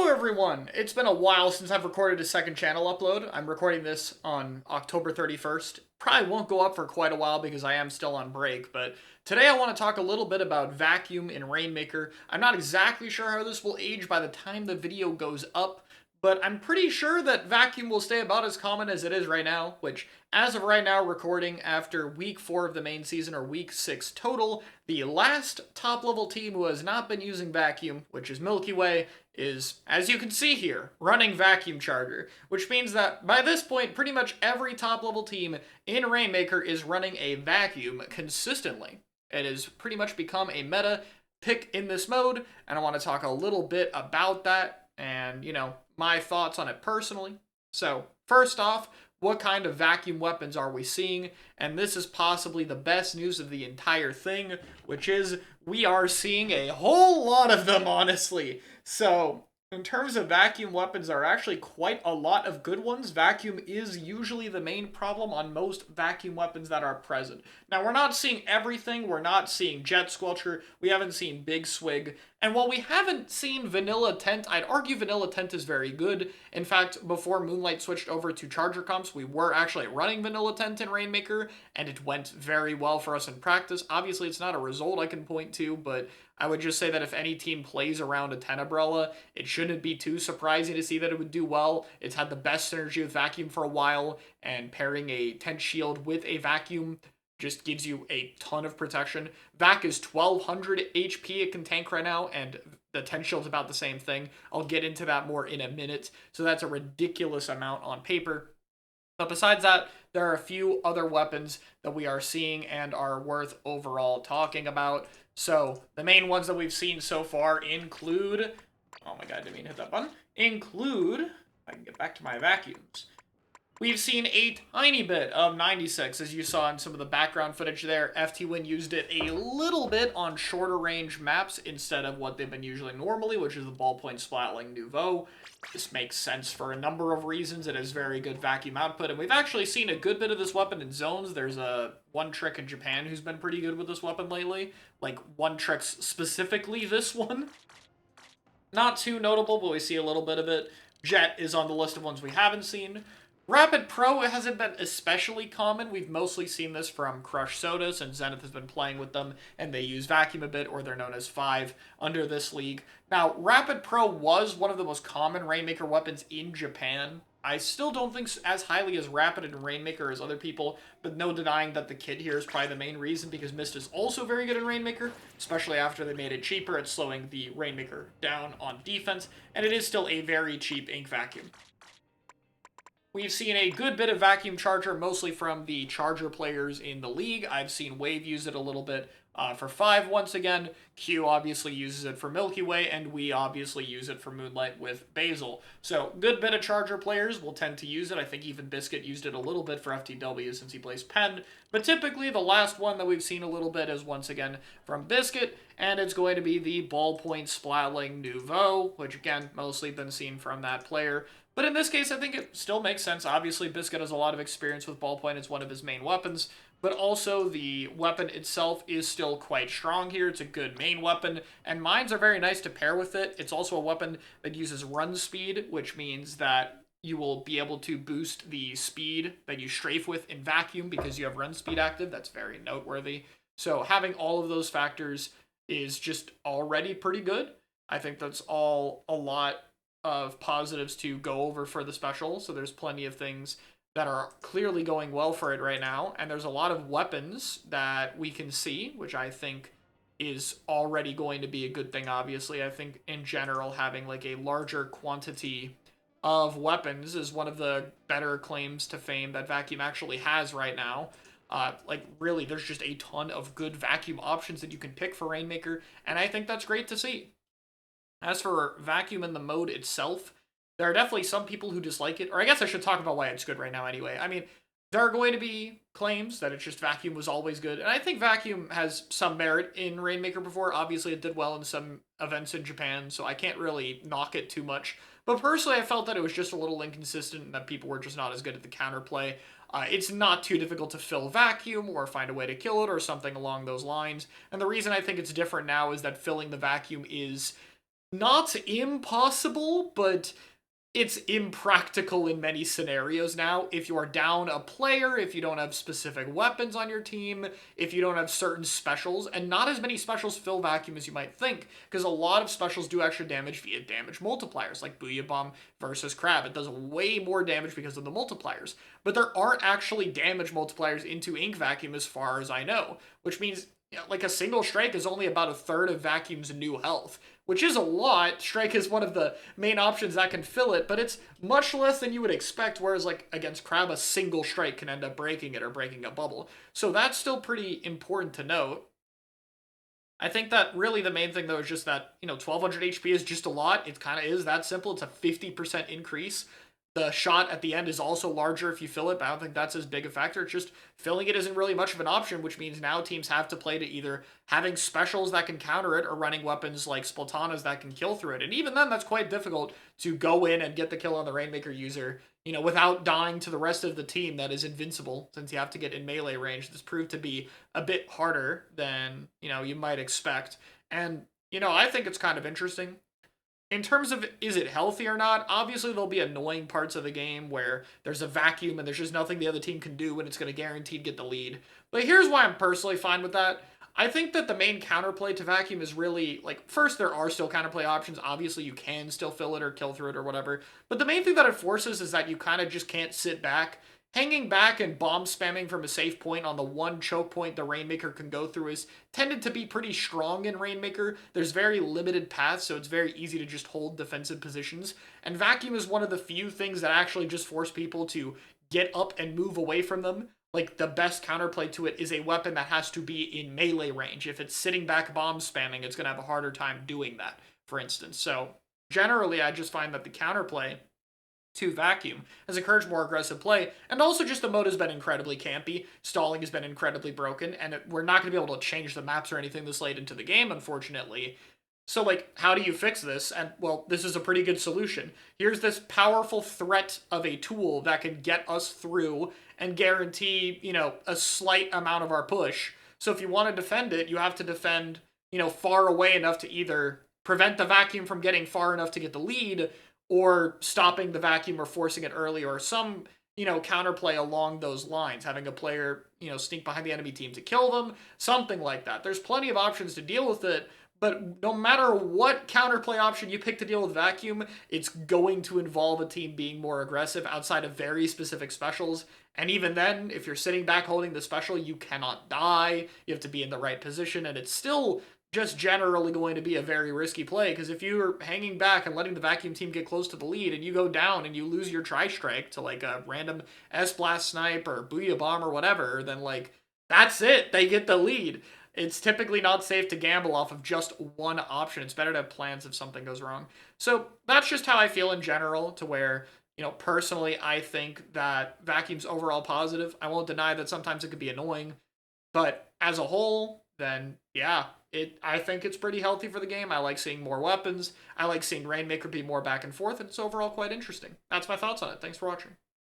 Hello everyone! It's been a while since I've recorded a second channel upload. I'm recording this on October 31st. Probably won't go up for quite a while because I am still on break, but today I want to talk a little bit about vacuum in Rainmaker. I'm not exactly sure how this will age by the time the video goes up, but I'm pretty sure that vacuum will stay about as common as it is right now, which, as of right now, recording after week 4 of the main season, or week 6 total, the last top-level team who has not been using vacuum, which is Milky Way, is, as you can see here, running Vacuum Charger, which means that by this point, pretty much every top-level team in Rainmaker is running a vacuum consistently. It has pretty much become a meta pick in this mode, and I want to talk a little bit about that and, my thoughts on it personally. So, first off, what kind of vacuum weapons are we seeing? And this is possibly the best news of the entire thing, which is we are seeing a whole lot of them, honestly. So, in terms of vacuum weapons, there are actually quite a lot of good ones. Vacuum is usually the main problem on most vacuum weapons that are present. Now, we're not seeing everything. We're not seeing Jet Squelcher. We haven't seen Big Swig. And while we haven't seen Vanilla Tent, I'd argue Vanilla Tent is very good. In fact, before Moonlight switched over to Charger comps, we were actually running Vanilla Tent in Rainmaker, and it went very well for us in practice. Obviously, it's not a result I can point to, but I would just say that if any team plays around a 10 Umbrella, it shouldn't be too surprising to see that it would do well. It's had the best synergy with Vacuum for a while, and pairing a Tent Shield with a Vacuum just gives you a ton of protection. Vac is 1200 HP it can tank right now, and the Tent Shield's about the same thing. I'll get into that more in a minute. So that's a ridiculous amount on paper. But besides that, there are a few other weapons that we are seeing and are worth overall talking about. So the main ones that we've seen so far include, oh my god, I didn't mean to hit that button, if I can get back to my vacuums. We've seen a tiny bit of 96, as you saw in some of the background footage there. FT-Win used it a little bit on shorter range maps instead of what they've been using normally, which is the ballpoint splatling Nouveau. This makes sense for a number of reasons. It has very good vacuum output, and we've actually seen a good bit of this weapon in zones. There's a One Trick in Japan who's been pretty good with this weapon lately. Like, One Trick's specifically this one. Not too notable, but we see a little bit of it. Jet is on the list of ones we haven't seen. Rapid Pro hasn't been especially common. We've mostly seen this from Crush Soda, since Zenith has been playing with them, and they use Vacuum a bit, or they're known as 5 under this league. Now, Rapid Pro was one of the most common Rainmaker weapons in Japan. I still don't think as highly as Rapid and Rainmaker as other people, but no denying that the kit here is probably the main reason, because Mist is also very good in Rainmaker, especially after they made it cheaper at slowing the Rainmaker down on defense, and it is still a very cheap ink vacuum. We've seen a good bit of Vacuum Charger, mostly from the Charger players in the league. I've seen Wave use it a little bit for 5 once again. Q obviously uses it for Milky Way, and we obviously use it for Moonlight with Basil. So, good bit of Charger players will tend to use it. I think even Biscuit used it a little bit for FTW since he plays Pen. But typically, the last one that we've seen a little bit is once again from Biscuit, and it's going to be the Ballpoint Splatling Nouveau, which again, mostly been seen from that player. But in this case, I think it still makes sense. Obviously, Biscuit has a lot of experience with Ballpoint. It's one of his main weapons. But also, the weapon itself is still quite strong here. It's a good main weapon. And mines are very nice to pair with it. It's also a weapon that uses run speed, which means that you will be able to boost the speed that you strafe with in Vacuum because you have run speed active. That's very noteworthy. So having all of those factors is just already pretty good. I think that's all a lot of positives to go over for the special, so there's plenty of things that are clearly going well for it right now, and there's a lot of weapons that we can see, which I think is already going to be a good thing, obviously. I think, in general, having, like, a larger quantity of weapons is one of the better claims to fame that Vacuum actually has right now. Really, there's just a ton of good Vacuum options that you can pick for Rainmaker, and I think that's great to see. As for Vacuum in the mode itself, there are definitely some people who dislike it, or I guess I should talk about why it's good right now anyway. I mean, there are going to be claims that it's just Vacuum was always good, and I think Vacuum has some merit in Rainmaker before. Obviously, it did well in some events in Japan, so I can't really knock it too much. But personally, I felt that it was just a little inconsistent and that people were just not as good at the counterplay. It's not too difficult to fill Vacuum or find a way to kill it or something along those lines, and the reason I think it's different now is that filling the Vacuum is not impossible, but it's impractical in many scenarios now. If you are down a player, if you don't have specific weapons on your team, if you don't have certain specials, and not as many specials fill vacuum as you might think, because a lot of specials do extra damage via damage multipliers, like Booyah Bomb versus Crab. It does way more damage because of the multipliers. But there aren't actually damage multipliers into Ink Vacuum as far as I know, which means like a single strike is only about a third of Vacuum's new health, which is a lot. Strike is one of the main options that can fill it, but it's much less than you would expect, whereas like against Crab, a single strike can end up breaking it or breaking a bubble. So that's still pretty important to note. I think that really the main thing though is just that, 1200 HP is just a lot. It kind of is that simple. It's a 50% increase. The shot at the end is also larger if you fill it, but I don't think that's as big a factor. It's just filling it isn't really much of an option, which means now teams have to play to either having specials that can counter it or running weapons like Splatanas that can kill through it. And even then, that's quite difficult to go in and get the kill on the Rainmaker user, without dying to the rest of the team that is invincible, since you have to get in melee range. This proved to be a bit harder than, you might expect. And, I think it's kind of interesting in terms of is it healthy or not. Obviously there'll be annoying parts of the game where there's a vacuum and there's just nothing the other team can do and it's going to guaranteed get the lead. But here's why I'm personally fine with that. I think that the main counterplay to vacuum is really like, first, there are still counterplay options. Obviously you can still fill it or kill through it or whatever, but the main thing that it forces is that you kind of just can't sit back. Hanging back and bomb spamming from a safe point on the one choke point the Rainmaker can go through is tended to be pretty strong in Rainmaker. There's very limited paths, so it's very easy to just hold defensive positions. And Vacuum is one of the few things that actually just force people to get up and move away from them. Like, the best counterplay to it is a weapon that has to be in melee range. If it's sitting back bomb spamming, it's going to have a harder time doing that, for instance. So, generally, I just find that the counterplay to vacuum has encouraged more aggressive play, and also just the mode has been incredibly campy. Stalling has been incredibly broken, and we're not going to be able to change the maps or anything this late into the game, unfortunately. So, like, how do you fix this? And, well, this is a pretty good solution. Here's this powerful threat of a tool that can get us through and guarantee, a slight amount of our push. So if you want to defend it, you have to defend, far away enough to either prevent the vacuum from getting far enough to get the lead, or stopping the vacuum or forcing it early, or some, counterplay along those lines, having a player, sneak behind the enemy team to kill them, something like that. There's plenty of options to deal with it, but no matter what counterplay option you pick to deal with vacuum, it's going to involve a team being more aggressive outside of very specific specials. And even then, if you're sitting back holding the special, you cannot die. You have to be in the right position, and it's still just generally going to be a very risky play, because if you're hanging back and letting the vacuum team get close to the lead and you go down and you lose your tri-strike to like a random S-Blast snipe or Booyah Bomb or whatever, then like that's it. They get the lead. It's typically not safe to gamble off of just one option. It's better to have plans if something goes wrong. So that's just how I feel in general, to where, personally, I think that vacuum's overall positive. I won't deny that sometimes it could be annoying, but as a whole, then yeah, I think it's pretty healthy for the game. I like seeing more weapons. I like seeing Rainmaker be more back and forth, and it's overall quite interesting. That's my thoughts on it. Thanks for watching.